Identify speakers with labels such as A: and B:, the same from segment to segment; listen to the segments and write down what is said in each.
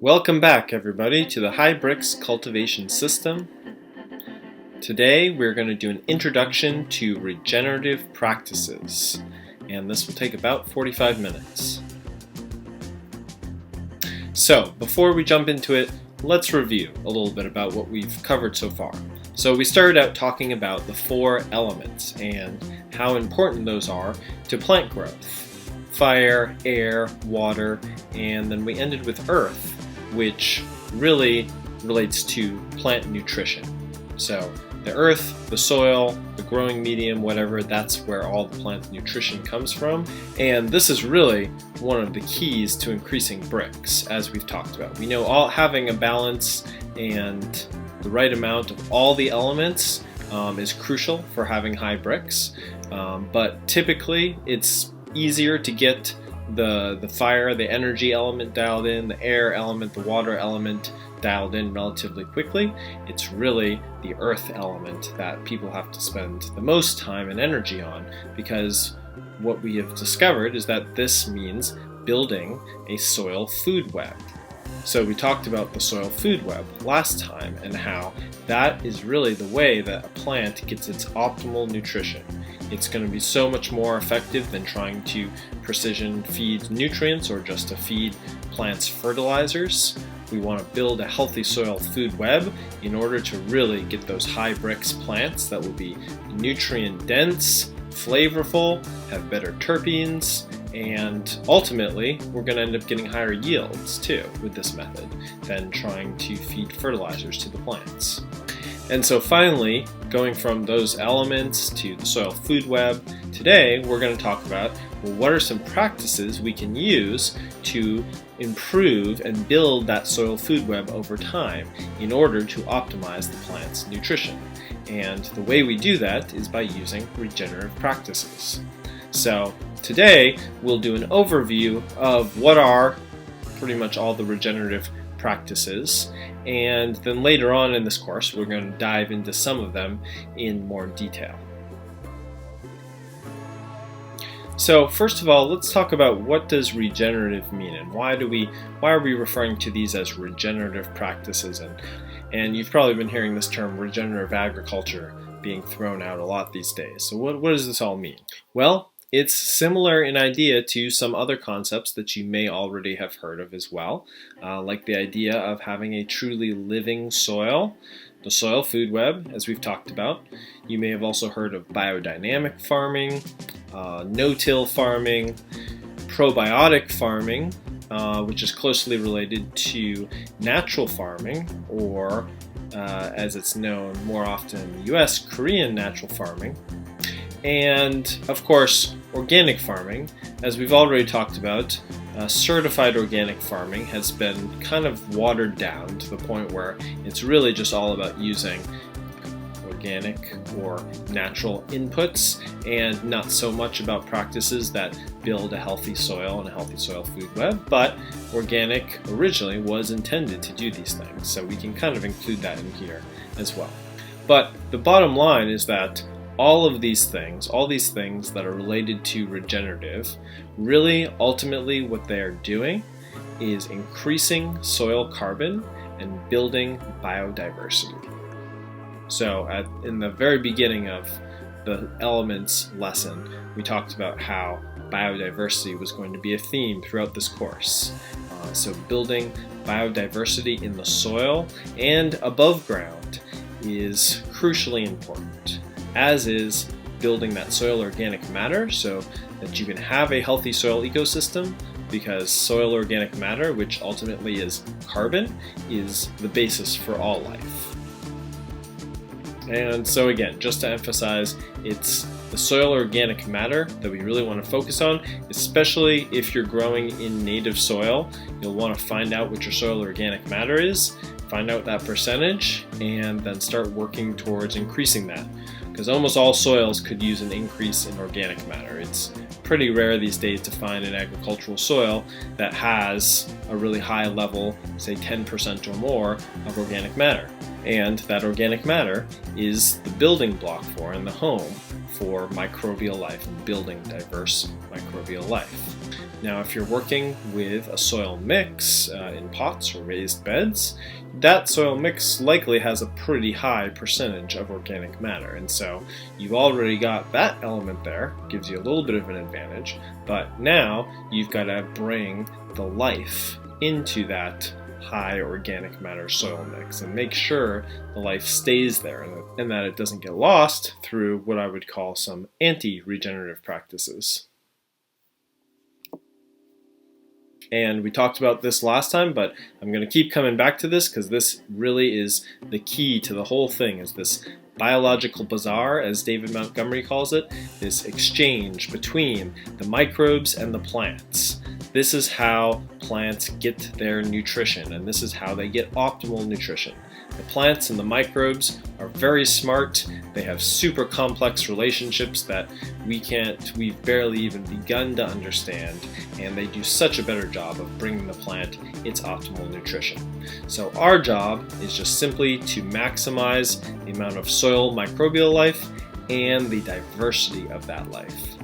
A: Welcome back, everybody, to the High Bricks Cultivation System. Today we're going to do an introduction to regenerative practices, and this will take about 45 minutes. So, before we jump into it, let's review a little bit about what we've covered so far. So we started out talking about the 4 elements and how important those are to plant growth. Fire, air, water, and then we ended with earth, which really relates to plant nutrition. So the earth, the soil, the growing medium, whatever, that's where all the plant nutrition comes from. And this is really one of the keys to increasing bricks, as we've talked about. We know having a balance and the right amount of all the elements is crucial for having high bricks. But typically it's easier to get the fire, the energy element dialed in, the air element, the water element dialed in relatively quickly. It's really the earth element that people have to spend the most time and energy on, because what we have discovered is that this means building a soil food web. So we talked about the soil food web last time and how that is really the way that a plant gets its optimal nutrition. It's going to be so much more effective than trying to precision feed nutrients or just to feed plants fertilizers. We want to build a healthy soil food web in order to really get those high bricks plants that will be nutrient dense, flavorful, have better terpenes, and ultimately we're going to end up getting higher yields too with this method than trying to feed fertilizers to the plants. And so finally, going from those elements to the soil food web, today we're going to talk about, well, what are some practices we can use to improve and build that soil food web over time in order to optimize the plant's nutrition. And the way we do that is by using regenerative practices. So today we'll do an overview of what are pretty much all the regenerative practices, and then later on in this course we're going to dive into some of them in more detail. So first of all, let's talk about what does regenerative mean and why are we referring to these as regenerative practices, and you've probably been hearing this term regenerative agriculture being thrown out a lot these days. So what does this all mean? Well, it's similar in idea to some other concepts that you may already have heard of as well, like the idea of having a truly living soil, the soil food web, as we've talked about. You may have also heard of biodynamic farming, no-till farming, probiotic farming, which is closely related to natural farming, or as it's known more often in the US, Korean natural farming. And of course, organic farming. As we've already talked about, certified organic farming has been kind of watered down to the point where it's really just all about using organic or natural inputs and not so much about practices that build a healthy soil and a healthy soil food web. But organic originally was intended to do these things, so we can kind of include that in here as well. But the bottom line is that all these things that are related to regenerative, really ultimately what they are doing is increasing soil carbon and building biodiversity. So in the very beginning of the elements lesson, we talked about how biodiversity was going to be a theme throughout this course. So building biodiversity in the soil and above ground is crucially important, as is building that soil organic matter so that you can have a healthy soil ecosystem, because soil organic matter, which ultimately is carbon, is the basis for all life. And so again, just to emphasize, it's the soil organic matter that we really want to focus on, especially if you're growing in native soil. You'll want to find out what your soil organic matter is, find out that percentage, and then start working towards increasing that, because almost all soils could use an increase in organic matter. It's pretty rare these days to find an agricultural soil that has a really high level, say 10% or more, of organic matter. And that organic matter is the building block for and the home for microbial life and building diverse microbial life. Now, if you're working with a soil mix in pots or raised beds, that soil mix likely has a pretty high percentage of organic matter. And so you've already got that element there, gives you a little bit of an advantage, but now you've got to bring the life into that high organic matter soil mix and make sure the life stays there and that it doesn't get lost through what I would call some anti-regenerative practices. And we talked about this last time, but I'm going to keep coming back to this because this really is the key to the whole thing, is this biological bazaar, as David Montgomery calls it, this exchange between the microbes and the plants. This is how plants get their nutrition, and this is how they get optimal nutrition. The plants and the microbes are very smart. They have super complex relationships that we've barely even begun to understand, and they do such a better job of bringing the plant its optimal nutrition. So our job is just simply to maximize the amount of soil microbial life and the diversity of that life.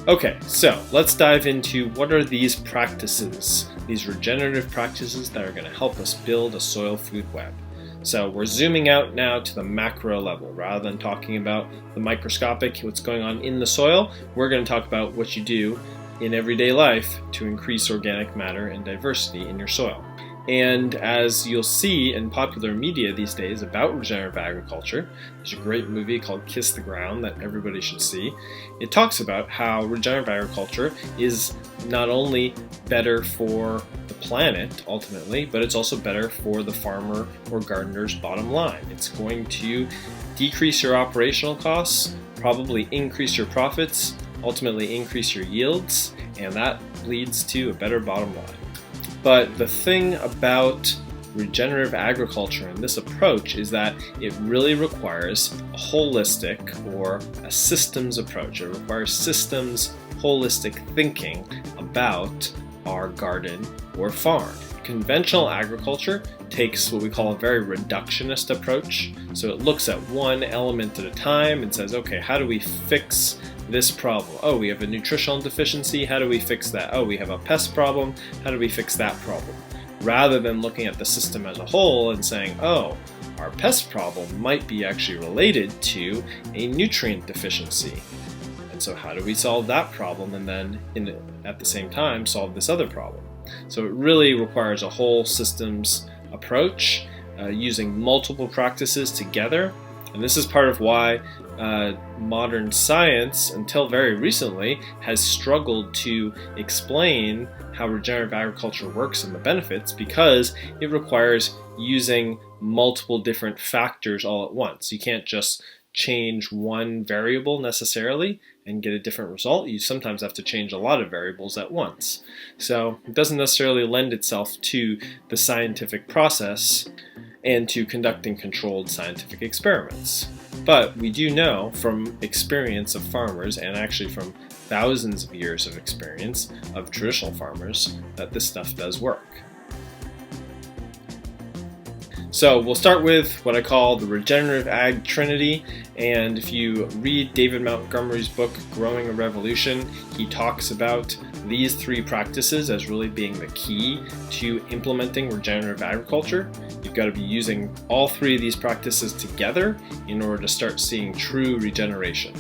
A: Okay, so let's dive into what are these practices, these regenerative practices that are going to help us build a soil food web. So we're zooming out now to the macro level. Rather than talking about the microscopic, what's going on in the soil, we're going to talk about what you do in everyday life to increase organic matter and diversity in your soil. And as you'll see in popular media these days about regenerative agriculture, there's a great movie called Kiss the Ground that everybody should see. It talks about how regenerative agriculture is not only better for the planet ultimately, but it's also better for the farmer or gardener's bottom line. It's going to decrease your operational costs, probably increase your profits, ultimately increase your yields, and that leads to a better bottom line. But the thing about regenerative agriculture and this approach is that it really requires a holistic or a systems approach. It requires systems, holistic thinking about our garden or farm. Conventional agriculture takes what we call a very reductionist approach. So it looks at one element at a time and says, okay, how do we fix this problem? Oh, we have a nutritional deficiency. How do we fix that? Oh, we have a pest problem. How do we fix that problem? Rather than looking at the system as a whole and saying, oh, our pest problem might be actually related to a nutrient deficiency. And so how do we solve that problem and then at the same time solve this other problem? So it really requires a whole systems approach using multiple practices together. And this is part of why modern science, until very recently, has struggled to explain how regenerative agriculture works and the benefits, because it requires using multiple different factors all at once. You can't just change one variable necessarily and get a different result. You sometimes have to change a lot of variables at once. So it doesn't necessarily lend itself to the scientific process and to conducting controlled scientific experiments. But we do know from experience of farmers, and actually from thousands of years of experience of traditional farmers, that this stuff does work. So we'll start with what I call the regenerative ag trinity, and if you read David Montgomery's book, Growing a Revolution, he talks about these three practices as really being the key to implementing regenerative agriculture. You've got to be using all three of these practices together in order to start seeing true regeneration.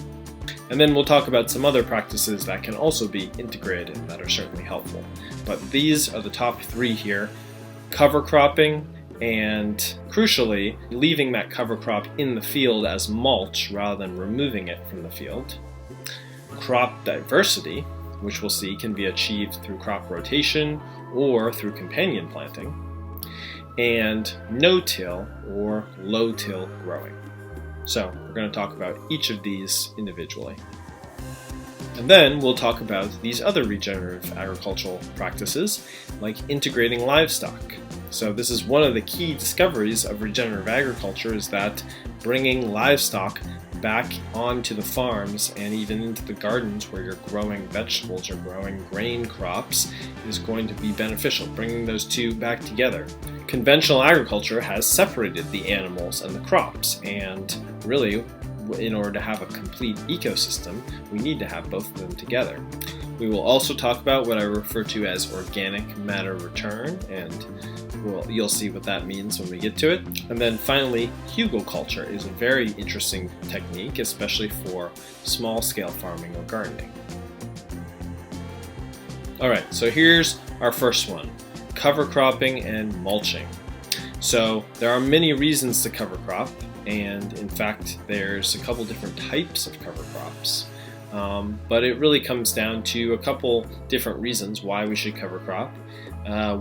A: And then we'll talk about some other practices that can also be integrated that are certainly helpful. But these are the top three here: cover cropping, and crucially, leaving that cover crop in the field as mulch rather than removing it from the field. Crop diversity, which we'll see can be achieved through crop rotation or through companion planting. And no-till or low-till growing. So we're going to talk about each of these individually. And then we'll talk about these other regenerative agricultural practices, like integrating livestock. So this is one of the key discoveries of regenerative agriculture, is that bringing livestock back onto the farms and even into the gardens where you're growing vegetables or growing grain crops is going to be beneficial, bringing those two back together. Conventional agriculture has separated the animals and the crops, and really, in order to have a complete ecosystem, we need to have both of them together. We will also talk about what I refer to as organic matter return, and you'll see what that means when we get to it. And then finally, hugelkultur is a very interesting technique, especially for small-scale farming or gardening. Alright, so here's our first one, cover cropping and mulching. So there are many reasons to cover crop, and in fact there's a couple different types of cover crops. But it really comes down to a couple different reasons why we should cover crop.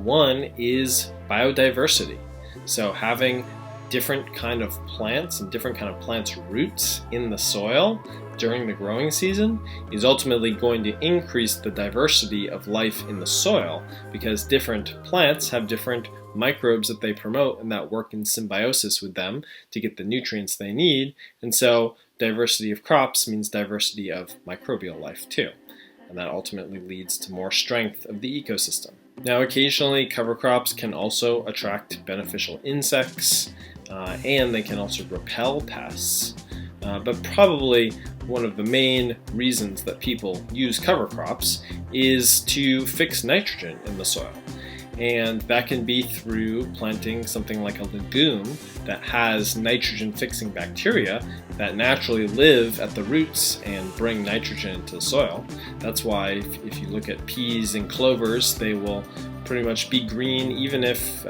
A: One is biodiversity. So having different kind of plants and different kind of plants' roots in the soil during the growing season is ultimately going to increase the diversity of life in the soil, because different plants have different microbes that they promote and that work in symbiosis with them to get the nutrients they need. And so diversity of crops means diversity of microbial life too. And that ultimately leads to more strength of the ecosystem. Now, occasionally cover crops can also attract beneficial insects, and they can also repel pests. But probably one of the main reasons that people use cover crops is to fix nitrogen in the soil. And that can be through planting something like a legume that has nitrogen-fixing bacteria that naturally live at the roots and bring nitrogen into the soil. That's why if you look at peas and clovers, they will pretty much be green even if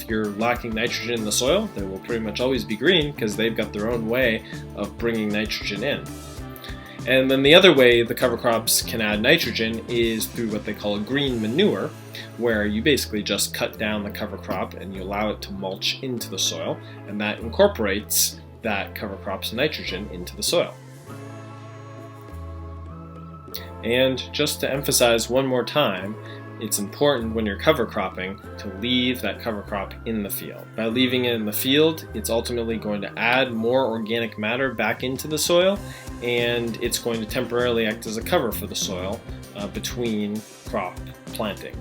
A: you're lacking nitrogen in the soil. They will pretty much always be green because they've got their own way of bringing nitrogen in. And then the other way the cover crops can add nitrogen is through what they call a green manure, where you basically just cut down the cover crop and you allow it to mulch into the soil, and that incorporates that cover crop's nitrogen into the soil. And just to emphasize one more time, it's important when you're cover cropping to leave that cover crop in the field. By leaving it in the field, it's ultimately going to add more organic matter back into the soil, and it's going to temporarily act as a cover for the soil between crop planting.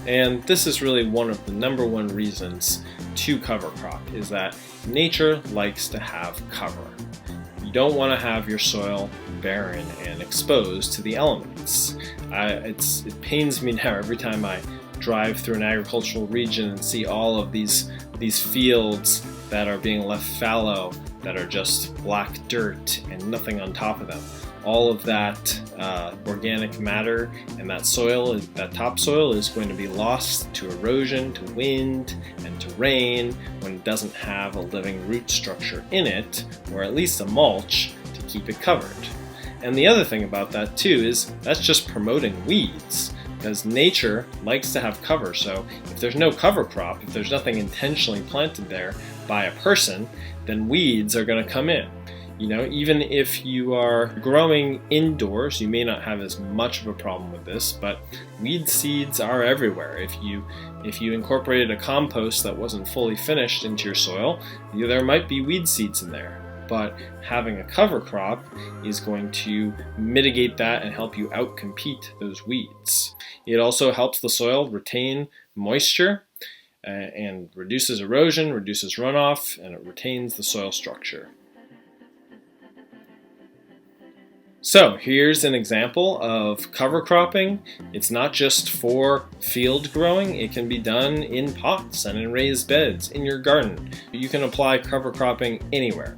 A: And this is really one of the number one reasons to cover crop, is that nature likes to have cover. You don't want to have your soil barren and exposed to the elements. It pains me now every time I drive through an agricultural region and see all of these fields that are being left fallow, that are just black dirt and nothing on top of them. All of that organic matter and that soil, that topsoil, is going to be lost to erosion, to wind, and to rain when it doesn't have a living root structure in it, or at least a mulch to keep it covered. And the other thing about that too is that's just promoting weeds, because nature likes to have cover. So if there's no cover crop, if there's nothing intentionally planted there by a person, then weeds are going to come in. You know, even if you are growing indoors, you may not have as much of a problem with this, but weed seeds are everywhere. If you incorporated a compost that wasn't fully finished into your soil, there might be weed seeds in there. But having a cover crop is going to mitigate that and help you outcompete those weeds. It also helps the soil retain moisture and reduces erosion, reduces runoff, and it retains the soil structure. So here's an example of cover cropping. It's not just for field growing, it can be done in pots and in raised beds in your garden. You can apply cover cropping anywhere.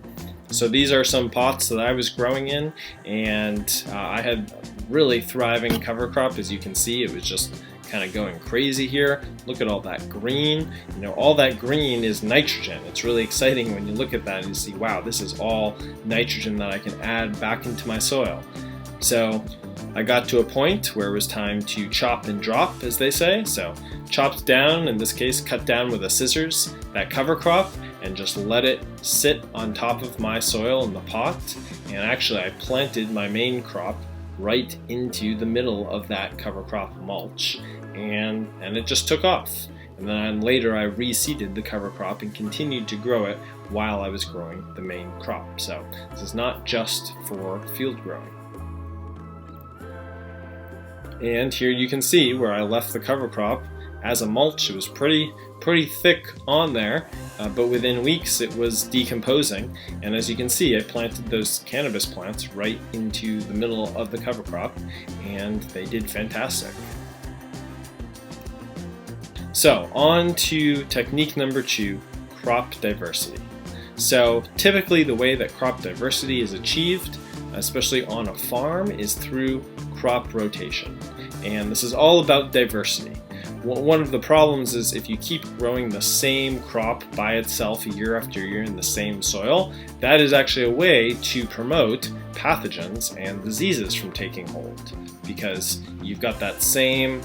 A: So these are some pots that I was growing in, and I had really thriving cover crop. As you can see, it was just kind of going crazy here. Look at all that green. You know, all that green is nitrogen. It's really exciting when you look at that and you see, wow, this is all nitrogen that I can add back into my soil. So I got to a point where it was time to chop and drop, as they say. So chopped down, in this case cut down with a scissors, that cover crop, and just let it sit on top of my soil in the pot. And actually I planted my main crop right into the middle of that cover crop mulch, and it just took off. And then later I reseeded the cover crop and continued to grow it while I was growing the main crop. So this is not just for field growing. And here you can see where I left the cover crop as a mulch. It was pretty thick on there, but within weeks it was decomposing. And as you can see, I planted those cannabis plants right into the middle of the cover crop, and they did fantastic. So on to technique number 2, crop diversity. So typically the way that crop diversity is achieved, especially on a farm, is through crop rotation. And this is all about diversity. One of the problems is if you keep growing the same crop by itself year after year in the same soil, that is actually a way to promote pathogens and diseases from taking hold, because you've got that same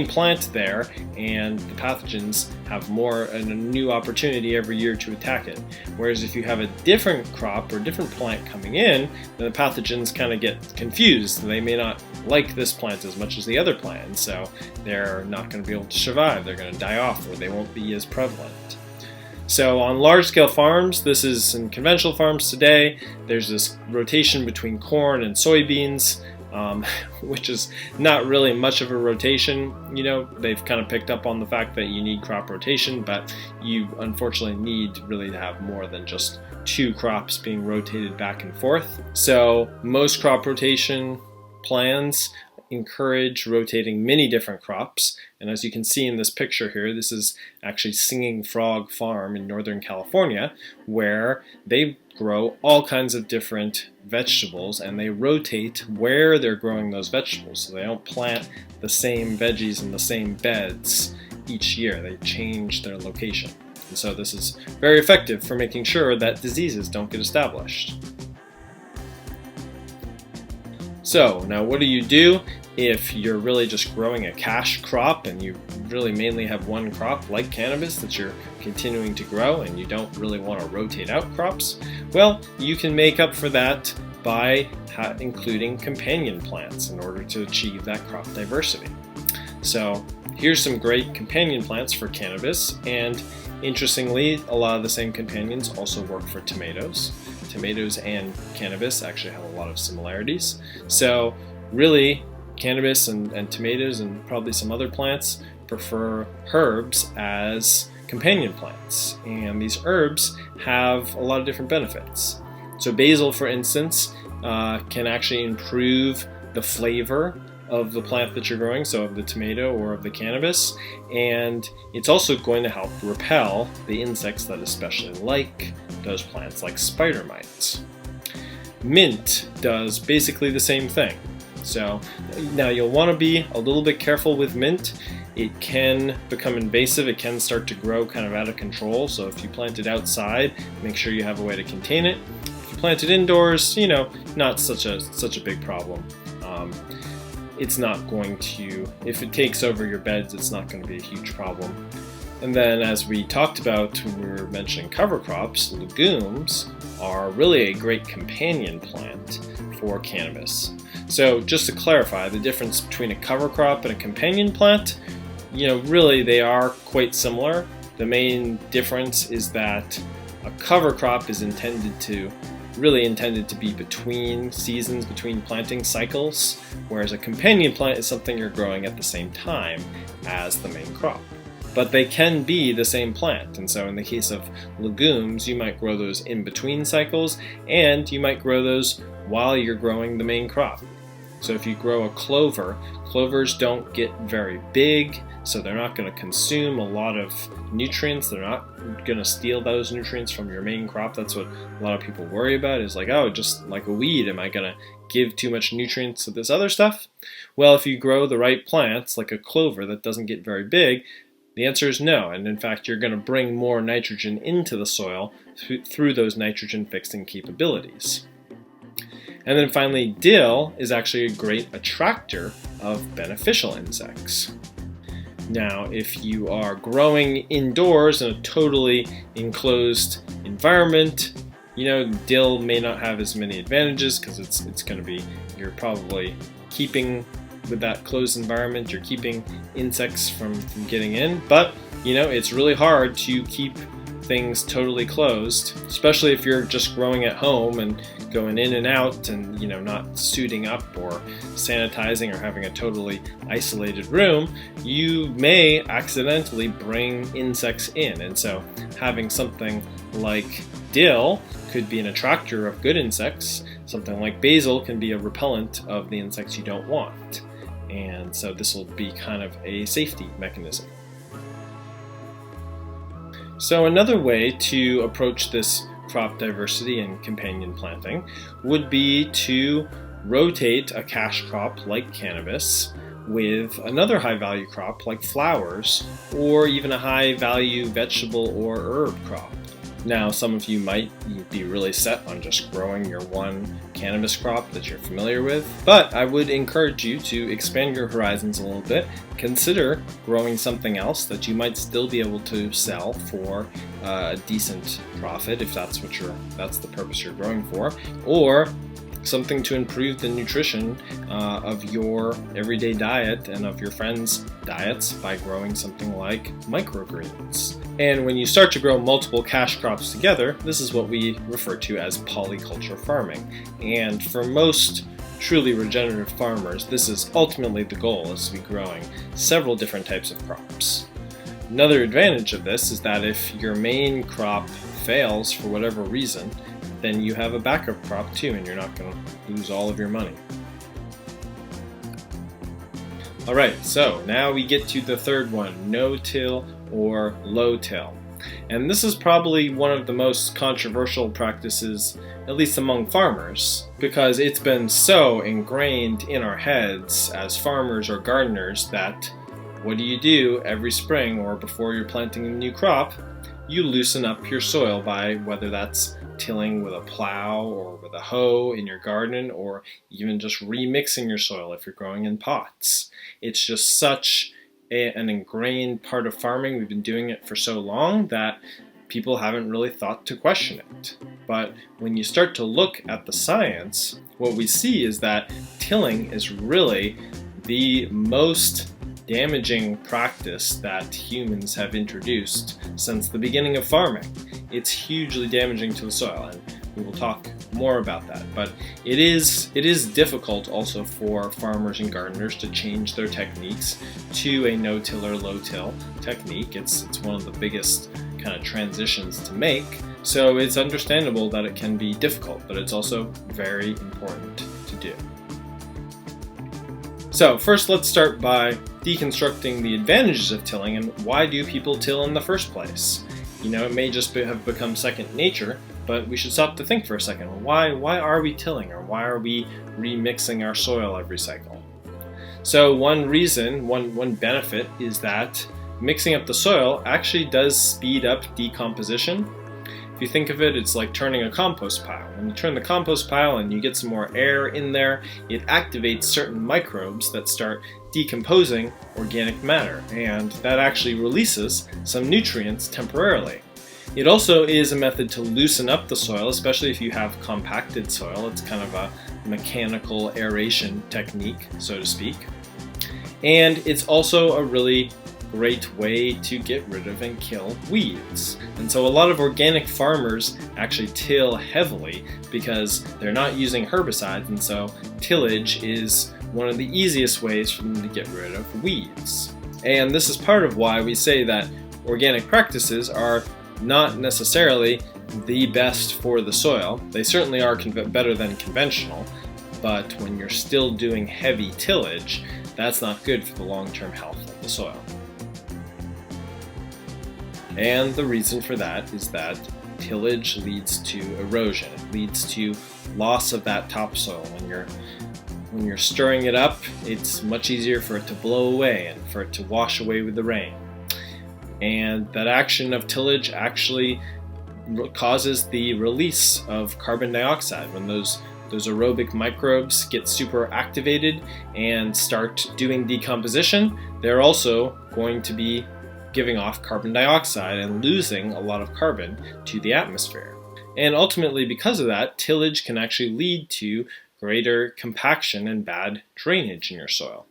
A: plant there, and the pathogens have a new opportunity every year to attack it. Whereas if you have a different crop or different plant coming in, then the pathogens kind of get confused. They may not like this plant as much as the other plant, so they're not going to be able to survive. They're going to die off, or they won't be as prevalent. So on large-scale farms, this is in conventional farms today, there's this rotation between corn and soybeans, which is not really much of a rotation. You know, they've kind of picked up on the fact that you need crop rotation, but you unfortunately need really to have more than just 2 crops being rotated back and forth. So most crop rotation plans encourage rotating many different crops, and as you can see in this picture here, this is actually Singing Frog Farm in Northern California, where they grow all kinds of different vegetables, and they rotate where they're growing those vegetables. So they don't plant the same veggies in the same beds each year. They change their location. And so this is very effective for making sure that diseases don't get established. So now what do you do if you're really just growing a cash crop and you really mainly have one crop like cannabis that you're continuing to grow and you don't really want to rotate out crops? Well, you can make up for that by including companion plants in order to achieve that crop diversity. So here's some great companion plants for cannabis, and interestingly, a lot of the same companions also work for tomatoes. Tomatoes and cannabis actually have a lot of similarities. So really, cannabis and tomatoes and probably some other plants prefer herbs as companion plants. And these herbs have a lot of different benefits. So basil, for instance, can actually improve the flavor of the plant that you're growing, so of the tomato or of the cannabis, and it's also going to help repel the insects that especially like those plants, like spider mites. Mint does basically the same thing. So now you'll want to be a little bit careful with mint. It can become invasive, it can start to grow kind of out of control, so if you plant it outside, make sure you have a way to contain it. If you plant it indoors, you know, not such a big problem. It's not going to, if it takes over your beds, it's not going to be a huge problem. And then, as we talked about when we were mentioning cover crops, legumes are really a great companion plant for cannabis. So just to clarify, the difference between a cover crop and a companion plant, you know, really they are quite similar. The main difference is that a cover crop is intended to be between seasons, between planting cycles, whereas a companion plant is something you're growing at the same time as the main crop. But they can be the same plant, and so in the case of legumes, you might grow those in between cycles, and you might grow those while you're growing the main crop. So if you grow a clover, clovers don't get very big, so they're not going to consume a lot of nutrients. They're not going to steal those nutrients from your main crop. That's what a lot of people worry about, is like, oh, just like a weed, am I going to give too much nutrients to this other stuff? Well, if you grow the right plants, like a clover that doesn't get very big, the answer is no, and in fact you're going to bring more nitrogen into the soil through those nitrogen fixing capabilities. And then finally, dill is actually a great attractor of beneficial insects. Now, if you are growing indoors in a totally enclosed environment, you know, dill may not have as many advantages because it's going to be, you're probably keeping with that closed environment, you're keeping insects from getting in, but you know, it's really hard to keep things totally closed, especially if you're just growing at home and going in and out and not suiting up or sanitizing or having a totally isolated room, you may accidentally bring insects in. And so having something like dill could be an attractor of good insects. Something like basil can be a repellent of the insects you don't want. And so this will be kind of a safety mechanism. So another way to approach this crop diversity and companion planting would be to rotate a cash crop like cannabis with another high value crop like flowers, or even a high value vegetable or herb crop. Now, some of you might be really set on just growing your one cannabis crop that you're familiar with, but I would encourage you to expand your horizons a little bit. Consider growing something else that you might still be able to sell for a decent profit if that's the purpose you're growing for, or something to improve the nutrition of your everyday diet and of your friends' diets by growing something like microgreens. And when you start to grow multiple cash crops together, this is what we refer to as polyculture farming. And for most truly regenerative farmers, this is ultimately the goal, is to be growing several different types of crops. Another advantage of this is that if your main crop fails for whatever reason, then you have a backup crop too, and you're not going to lose all of your money. Alright, so now we get to the third one, no-till or low-till. And this is probably one of the most controversial practices, at least among farmers, because it's been so ingrained in our heads as farmers or gardeners that what do every spring or before you're planting a new crop? You loosen up your soil by whether that's tilling with a plow or with a hoe in your garden, or even just remixing your soil if you're growing in pots. It's just such an ingrained part of farming. We've been doing it for so long that people haven't really thought to question it. But when you start to look at the science, what we see is that tilling is really the most damaging practice that humans have introduced since the beginning of farming. It's hugely damaging to the soil, and we will talk more about that. But it is difficult also for farmers and gardeners to change their techniques to a no-till or low-till technique. It's one of the biggest kind of transitions to make, so it's understandable that it can be difficult, but it's also very important to do. So first, let's start by deconstructing the advantages of tilling and why do people till in the first place. It may just have become second nature, but we should stop to think for a second. Why are we tilling, or why are we remixing our soil every cycle? So one reason, one benefit is that mixing up the soil actually does speed up decomposition. If you think of it, it's like turning a compost pile. When you turn the compost pile and you get some more air in there, it activates certain microbes that start decomposing organic matter, and that actually releases some nutrients temporarily. It also is a method to loosen up the soil, especially if you have compacted soil. It's kind of a mechanical aeration technique, so to speak. And it's also a really great way to get rid of and kill weeds. And so a lot of organic farmers actually till heavily because they're not using herbicides, and so tillage is one of the easiest ways for them to get rid of weeds. And this is part of why we say that organic practices are not necessarily the best for the soil. They certainly are better than conventional, but when you're still doing heavy tillage, that's not good for the long-term health of the soil. And the reason for that is that tillage leads to erosion. It leads to loss of that topsoil. When you're stirring it up, it's much easier for it to blow away and for it to wash away with the rain. And that action of tillage actually causes the release of carbon dioxide. When those aerobic microbes get super activated and start doing decomposition, they're also going to be giving off carbon dioxide and losing a lot of carbon to the atmosphere. And ultimately, because of that, tillage can actually lead to greater compaction and bad drainage in your soil.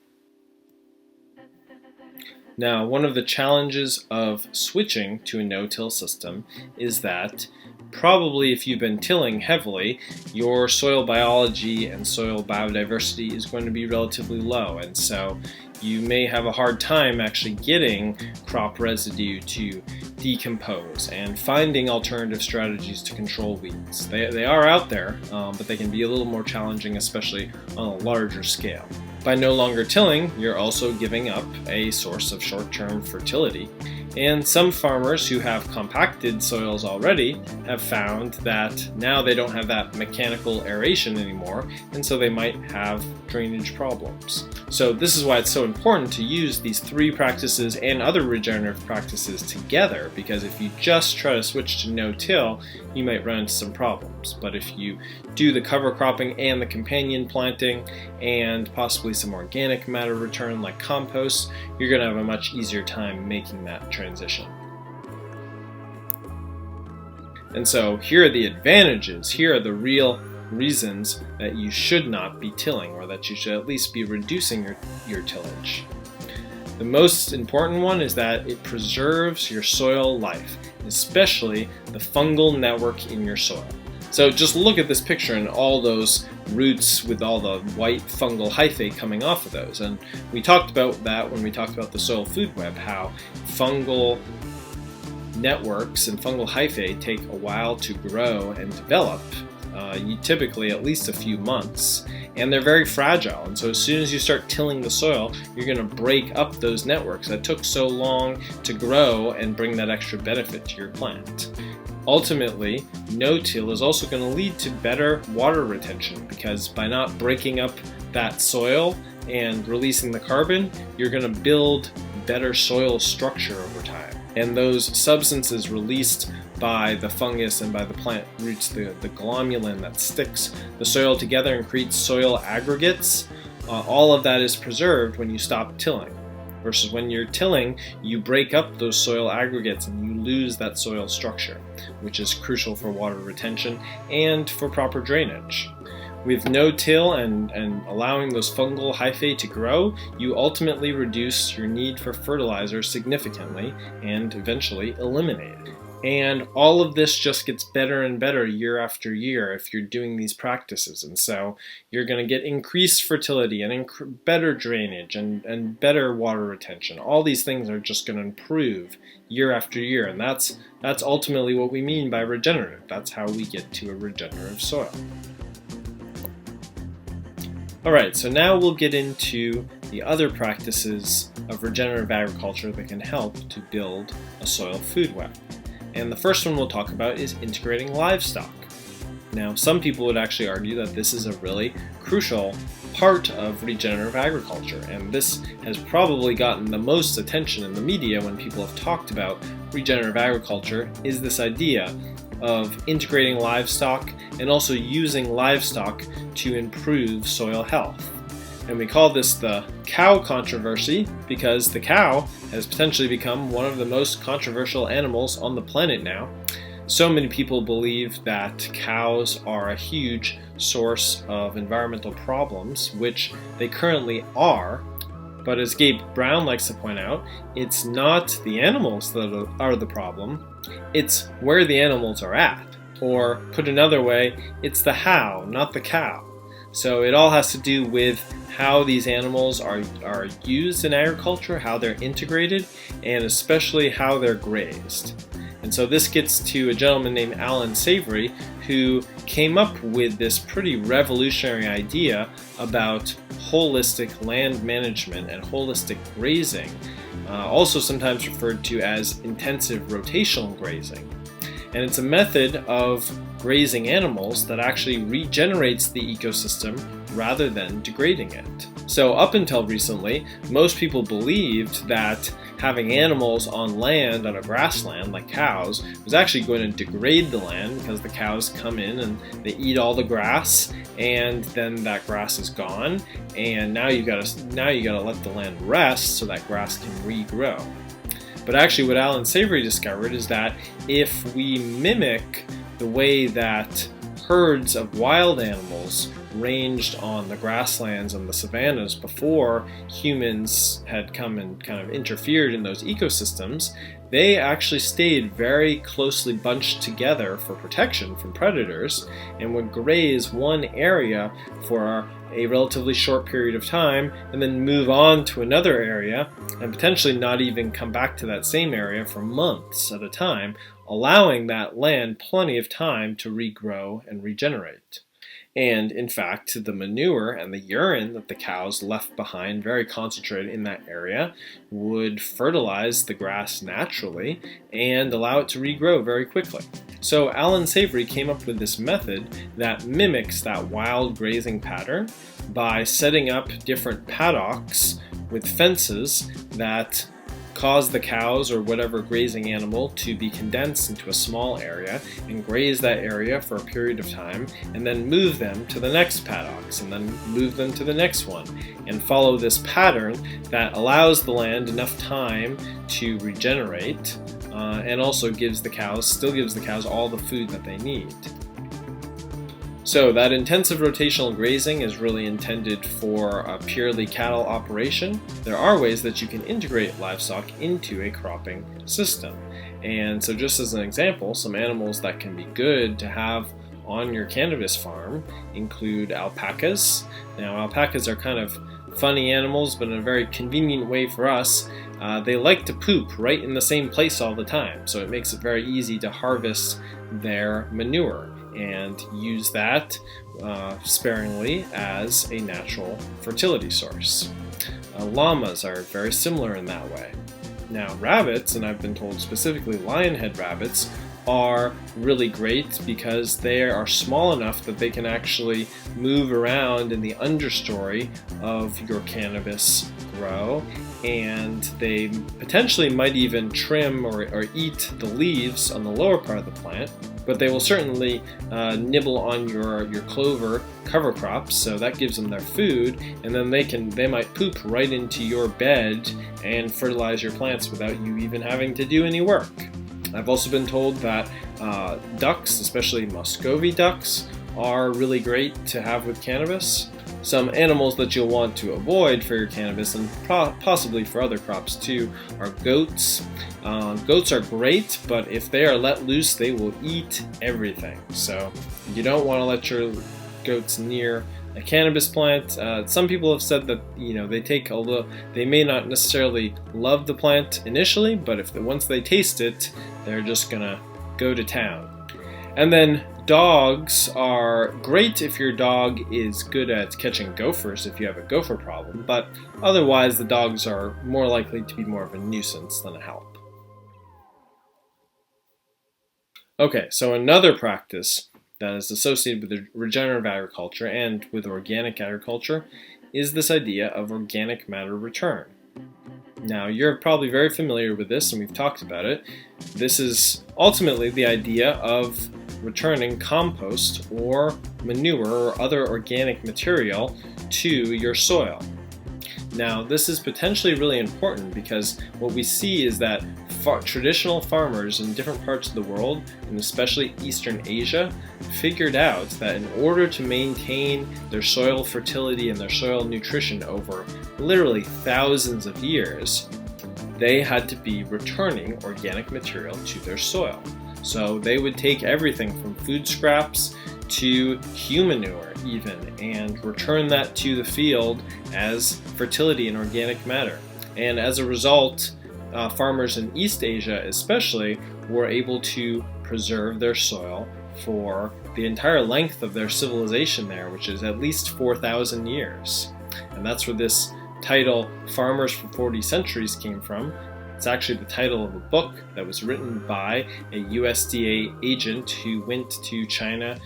A: Now, one of the challenges of switching to a no-till system is that probably if you've been tilling heavily, your soil biology and soil biodiversity is going to be relatively low, and so you may have a hard time actually getting crop residue to decompose and finding alternative strategies to control weeds. They are out there, but they can be a little more challenging, especially on a larger scale. By no longer tilling, you're also giving up a source of short-term fertility. And some farmers who have compacted soils already have found that now they don't have that mechanical aeration anymore, and so they might have drainage problems. So this is why it's so important to use these three practices and other regenerative practices together, because if you just try to switch to no-till, you might run into some problems. But if you do the cover cropping and the companion planting and possibly some organic matter return like compost, you're going to have a much easier time making that transition. And so here are the advantages. Here are the real reasons that you should not be tilling, or that you should at least be reducing your tillage. The most important one is that it preserves your soil life, especially the fungal network in your soil. So just look at this picture and all those roots with all the white fungal hyphae coming off of those. And we talked about that when we talked about the soil food web, how fungal networks and fungal hyphae take a while to grow and develop. Typically at least a few months, and they're very fragile, and so as soon as you start tilling the soil, you're going to break up those networks that took so long to grow and bring that extra benefit to your plant. Ultimately, no-till is also going to lead to better water retention, because by not breaking up that soil and releasing the carbon, you're going to build better soil structure over time. And those substances released by the fungus and by the plant roots, the glomulin that sticks the soil together and creates soil aggregates, all of that is preserved when you stop tilling. Versus when you're tilling, you break up those soil aggregates and you lose that soil structure, which is crucial for water retention and for proper drainage. With no-till and allowing those fungal hyphae to grow, you ultimately reduce your need for fertilizer significantly and eventually eliminate it. And all of this just gets better and better year after year if you're doing these practices. And so you're going to get increased fertility and better drainage and better water retention. All these things are just going to improve year after year. And that's ultimately what we mean by regenerative. That's how we get to a regenerative soil. Alright, so now we'll get into the other practices of regenerative agriculture that can help to build a soil food web. And the first one we'll talk about is integrating livestock. Now, some people would actually argue that this is a really crucial part of regenerative agriculture, and this has probably gotten the most attention in the media when people have talked about regenerative agriculture, is this idea of integrating livestock and also using livestock to improve soil health. And we call this the cow controversy because the cow has potentially become one of the most controversial animals on the planet now. So many people believe that cows are a huge source of environmental problems, which they currently are. But as Gabe Brown likes to point out, it's not the animals that are the problem, it's where the animals are at. Or put another way, it's the how, not the cow. So it all has to do with how these animals are used in agriculture, how they're integrated, and especially how they're grazed. And so this gets to a gentleman named Alan Savory, who came up with this pretty revolutionary idea about holistic land management and holistic grazing, also sometimes referred to as intensive rotational grazing. And it's a method of grazing animals that actually regenerates the ecosystem rather than degrading it. So up until recently, most people believed that having animals on land, on a grassland like cows, was actually going to degrade the land because the cows come in and they eat all the grass, and then that grass is gone, and now you gotta let the land rest so that grass can regrow. But actually what Alan Savory discovered is that if we mimic the way that herds of wild animals ranged on the grasslands and the savannas before humans had come and kind of interfered in those ecosystems, they actually stayed very closely bunched together for protection from predators and would graze one area for a relatively short period of time and then move on to another area and potentially not even come back to that same area for months at a time, allowing that land plenty of time to regrow and regenerate. And in fact, the manure and the urine that the cows left behind, very concentrated in that area, would fertilize the grass naturally and allow it to regrow very quickly. So Alan Savory came up with this method that mimics that wild grazing pattern by setting up different paddocks with fences that cause the cows or whatever grazing animal to be condensed into a small area and graze that area for a period of time, and then move them to the next paddocks and then move them to the next one, and follow this pattern that allows the land enough time to regenerate and also still gives the cows all the food that they need. So that intensive rotational grazing is really intended for a purely cattle operation. There are ways that you can integrate livestock into a cropping system. And so just as an example, some animals that can be good to have on your cannabis farm include alpacas. Now, alpacas are kind of funny animals, but in a very convenient way for us. They like to poop right in the same place all the time, so it makes it very easy to harvest their manure and use that sparingly as a natural fertility source. Llamas are very similar in that way. Now, rabbits, and I've been told specifically lionhead rabbits, are really great because they are small enough that they can actually move around in the understory of your cannabis grow, and they potentially might even trim or eat the leaves on the lower part of the plant, but they will certainly nibble on your clover cover crops, so that gives them their food, and then they might poop right into your bed and fertilize your plants without you even having to do any work. I've also been told that ducks, especially Muscovy ducks, are really great to have with cannabis. Some animals that you'll want to avoid for your cannabis, and possibly for other crops too, are goats. Goats are great, but if they are let loose, they will eat everything. So you don't want to let your goats near a cannabis plant. Some people have said that they may not necessarily love the plant initially, but once they taste it, they're just gonna go to town. And then dogs are great if your dog is good at catching gophers, if you have a gopher problem, but otherwise the dogs are more likely to be more of a nuisance than a help. Okay, so another practice that is associated with regenerative agriculture and with organic agriculture is this idea of organic matter return. Now, you're probably very familiar with this, and we've talked about it. This is ultimately the idea of returning compost or manure or other organic material to your soil. Now, this is potentially really important because what we see is that traditional farmers in different parts of the world, and especially Eastern Asia, figured out that in order to maintain their soil fertility and their soil nutrition over literally thousands of years, they had to be returning organic material to their soil. So they would take everything from food scraps to human manure even, and return that to the field as fertility and organic matter. And as a result, farmers in East Asia especially were able to preserve their soil for the entire length of their civilization there, which is at least 4,000 years. And that's where this title, Farmers for 40 Centuries, came from. It's actually the title of a book that was written by a USDA agent who went to China,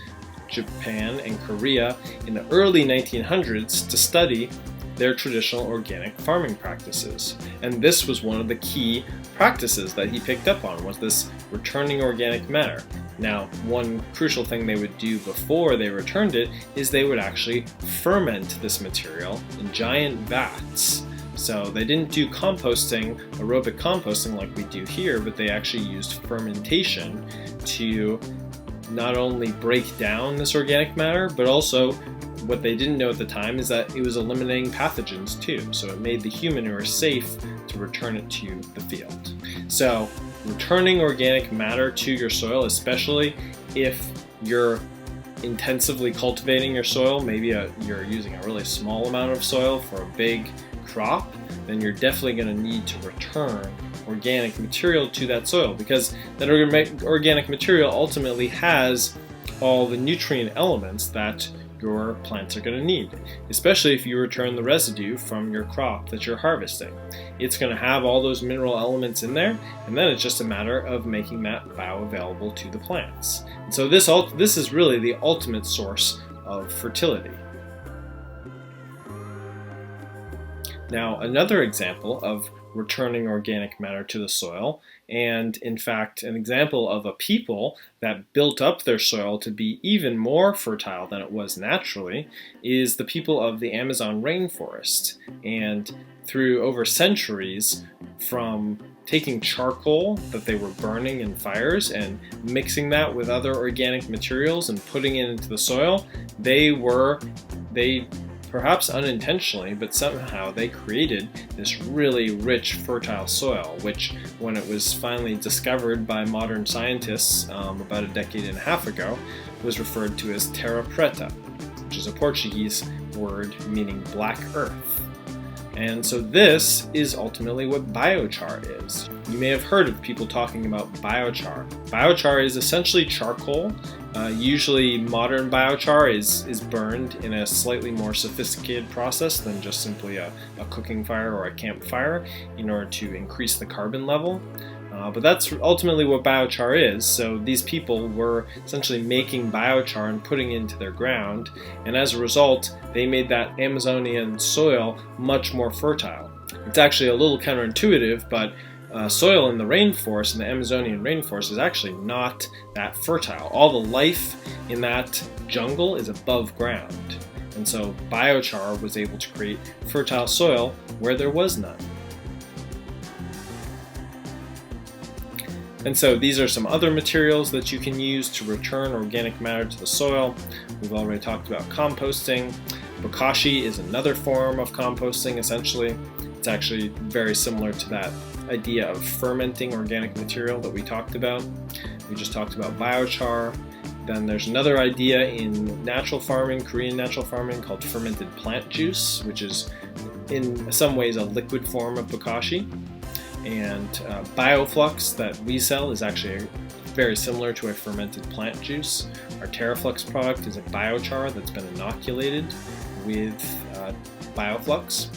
A: Japan, and Korea in the early 1900s to study their traditional organic farming practices. And this was one of the key practices that he picked up on, was this returning organic matter. Now, one crucial thing they would do before they returned it is they would actually ferment this material in giant vats. So they didn't do composting, aerobic composting like we do here, but they actually used fermentation to not only break down this organic matter, but also what they didn't know at the time is that it was eliminating pathogens too. So it made the human manure safe to return it to the field. So returning organic matter to your soil, especially if you're intensively cultivating your soil, maybe you're using a really small amount of soil for a big crop, then you're definitely going to need to return organic material to that soil, because that organic material ultimately has all the nutrient elements that your plants are going to need, especially if you return the residue from your crop that you're harvesting. It's going to have all those mineral elements in there, and then it's just a matter of making that bioavailable to the plants. And so this is really the ultimate source of fertility. Now, another example of returning organic matter to the soil, and in fact an example of a people that built up their soil to be even more fertile than it was naturally, is the people of the Amazon rainforest. And through over centuries, from taking charcoal that they were burning in fires and mixing that with other organic materials and putting it into the soil, they perhaps unintentionally, but somehow they created this really rich, fertile soil, which when it was finally discovered by modern scientists about a decade and a half ago, was referred to as terra preta, which is a Portuguese word meaning black earth. And so this is ultimately what biochar is. You may have heard of people talking about biochar. Biochar is essentially charcoal. Usually modern biochar is burned in a slightly more sophisticated process than just simply a cooking fire or a campfire in order to increase the carbon level. But that's ultimately what biochar is. So these people were essentially making biochar and putting it into their ground, and as a result, they made that Amazonian soil much more fertile. It's actually a little counterintuitive, but soil in the rainforest, in the Amazonian rainforest, is actually not that fertile. All the life in that jungle is above ground. And so biochar was able to create fertile soil where there was none. And so these are some other materials that you can use to return organic matter to the soil. We've already talked about composting. Bokashi is another form of composting, essentially. It's actually very similar to that idea of fermenting organic material that we talked about. We just talked about biochar. Then there's another idea in natural farming, Korean natural farming, called fermented plant juice, which is in some ways a liquid form of bokashi. And bioflux that we sell is actually very similar to a fermented plant juice. Our TerraFlux product is a biochar that's been inoculated with bioflux.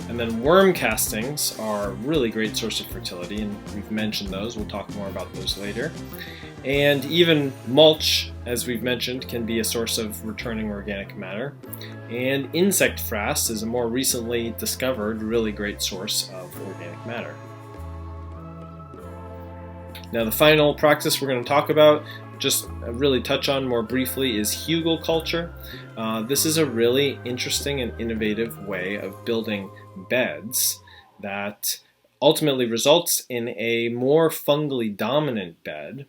A: And then worm castings are a really great source of fertility, and we've mentioned those. We'll talk more about those later. And even mulch, as we've mentioned, can be a source of returning organic matter. And insect frass is a more recently discovered really great source of organic matter. Now the final practice we're going to talk about, just really touch on more briefly, is hugelkultur. This is a really interesting and innovative way of building beds that ultimately results in a more fungally dominant bed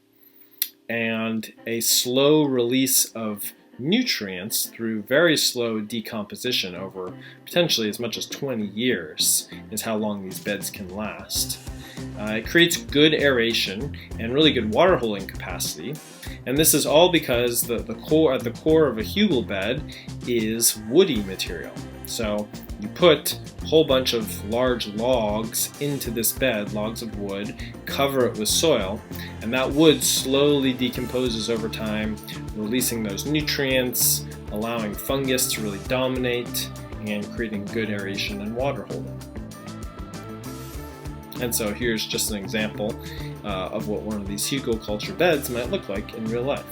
A: and a slow release of nutrients through very slow decomposition over potentially as much as 20 years is how long these beds can last. It creates good aeration and really good water holding capacity, and this is all because at the core of a hugel bed is woody material. So you put a whole bunch of large logs into this bed, logs of wood, cover it with soil, and that wood slowly decomposes over time, releasing those nutrients, allowing fungus to really dominate, and creating good aeration and water holding. And so here's just an example of what one of these hugelkultur beds might look like in real life.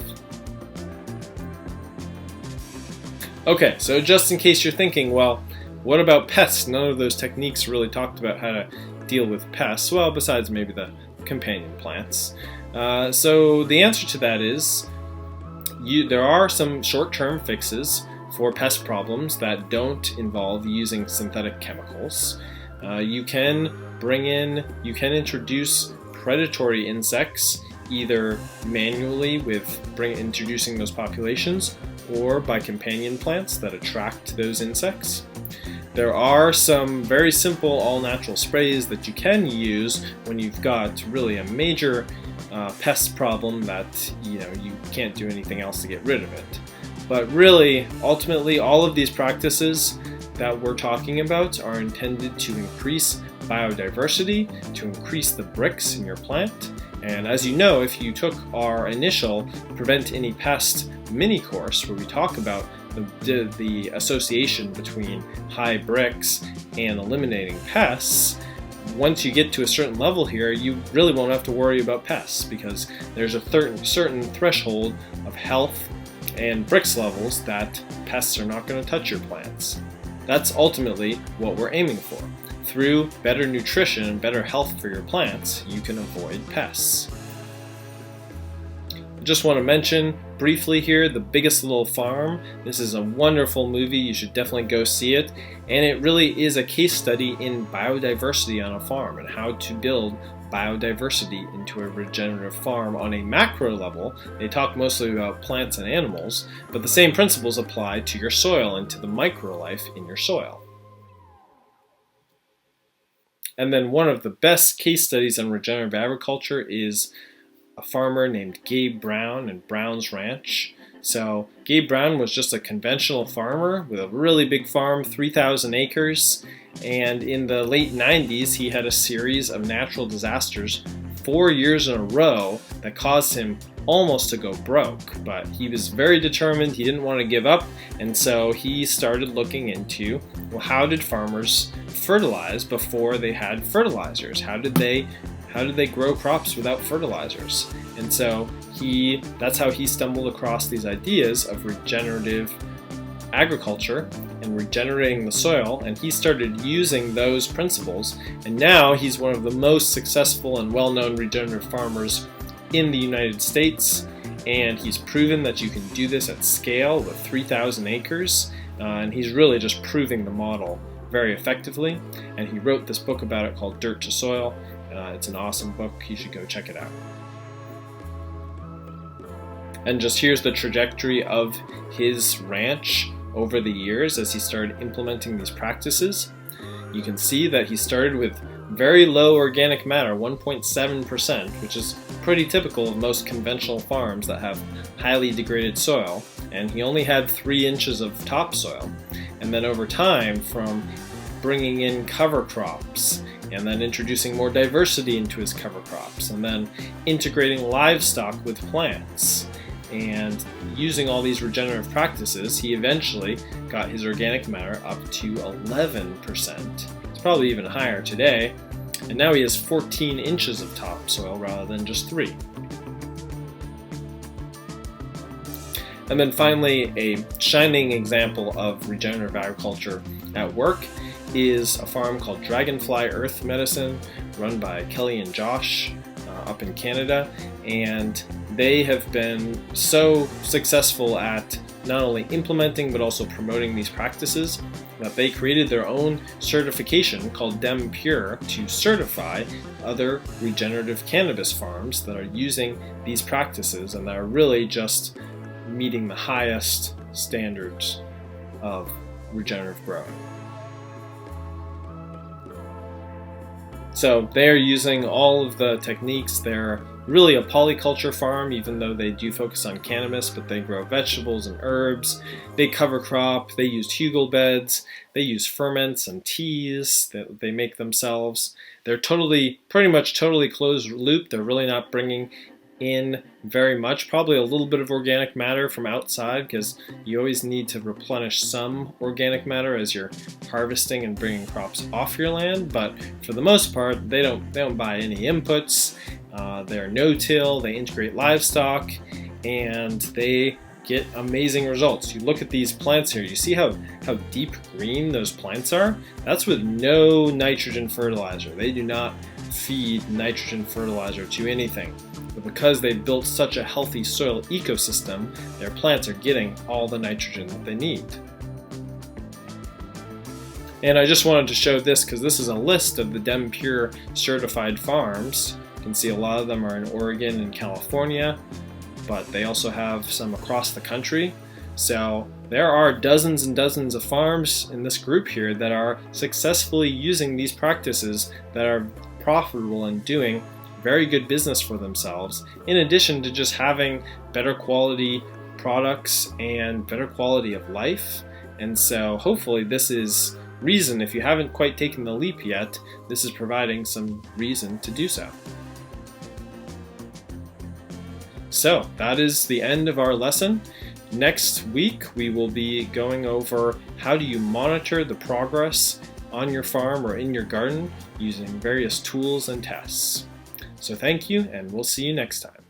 A: Okay, so just in case you're thinking, well, what about pests? None of those techniques really talked about how to deal with pests, well, besides maybe the companion plants. So the answer to that is there are some short-term fixes for pest problems that don't involve using synthetic chemicals. You can introduce predatory insects either manually with introducing those populations, or by companion plants that attract those insects. There are some very simple all-natural sprays that you can use when you've got really a major pest problem that you can't do anything else to get rid of it. But really, ultimately, all of these practices that we're talking about are intended to increase biodiversity, to increase the Brix in your plant. And as you know, if you took our initial Prevent Any Pest mini course where we talk about the association between high Brix and eliminating pests, once you get to a certain level here, you really won't have to worry about pests because there's a certain threshold of health and Brix levels that pests are not going to touch your plants. That's ultimately what we're aiming for. Through better nutrition and better health for your plants, you can avoid pests. I just want to mention briefly here The Biggest Little Farm. This is a wonderful movie. You should definitely go see it. And it really is a case study in biodiversity on a farm and how to build biodiversity into a regenerative farm on a macro level. They talk mostly about plants and animals, but the same principles apply to your soil and to the microlife in your soil. And then one of the best case studies on regenerative agriculture is a farmer named Gabe Brown and Brown's Ranch. So Gabe Brown was just a conventional farmer with a really big farm, 3,000 acres, and in the late 90s he had a series of natural disasters 4 years in a row that caused him almost to go broke, but he was very determined. He didn't want to give up, and so he started looking into, well, how did farmers fertilize before they had fertilizers? How did they grow crops without fertilizers? And so that's how he stumbled across these ideas of regenerative agriculture and regenerating the soil, and he started using those principles, and now he's one of the most successful and well-known regenerative farmers in the United States, and he's proven that you can do this at scale with 3,000 acres, and he's really just proving the model very effectively, and he wrote this book about it called Dirt to Soil. It's an awesome book. You should go check it out. And just here's the trajectory of his ranch over the years as he started implementing these practices. You can see that he started with very low organic matter, 1.7%, which is pretty typical of most conventional farms that have highly degraded soil, and he only had 3 inches of topsoil. And then over time, from bringing in cover crops, and then introducing more diversity into his cover crops, and then integrating livestock with plants, and using all these regenerative practices, he eventually got his organic matter up to 11%. It's probably even higher today, and now he has 14 inches of topsoil rather than just 3. And then finally, a shining example of regenerative agriculture at work is a farm called Dragonfly Earth Medicine, run by Kelly and Josh up in Canada, and they have been so successful at not only implementing but also promoting these practices that they created their own certification called Dem Pure to certify other regenerative cannabis farms that are using these practices and that are really just meeting the highest standards of regenerative growing. So they're using all of the techniques. They're really a polyculture farm, even though they do focus on cannabis, but they grow vegetables and herbs. They cover crop. They use hugel beds. They use ferments and teas that they make themselves. They're pretty much totally closed loop. They're really not bringing in very much, probably a little bit of organic matter from outside, because you always need to replenish some organic matter as you're harvesting and bringing crops off your land. But for the most part, they don't buy any inputs. They're no-till. They integrate livestock, and they get amazing results. You look at these plants here. You see how deep green those plants are? That's with no nitrogen fertilizer. They do not feed nitrogen fertilizer to anything. But because they've built such a healthy soil ecosystem, their plants are getting all the nitrogen that they need. And I just wanted to show this because this is a list of the Dem Pure certified farms. You can see a lot of them are in Oregon and California, but they also have some across the country. So there are dozens and dozens of farms in this group here that are successfully using these practices that are profitable and doing very good business for themselves, in addition to just having better quality products and better quality of life. And so hopefully this is reason, if you haven't quite taken the leap yet, this is providing some reason to do so. So that is the end of our lesson. Next week we will be going over how do you monitor the progress on your farm or in your garden using various tools and tests. So thank you, and we'll see you next time.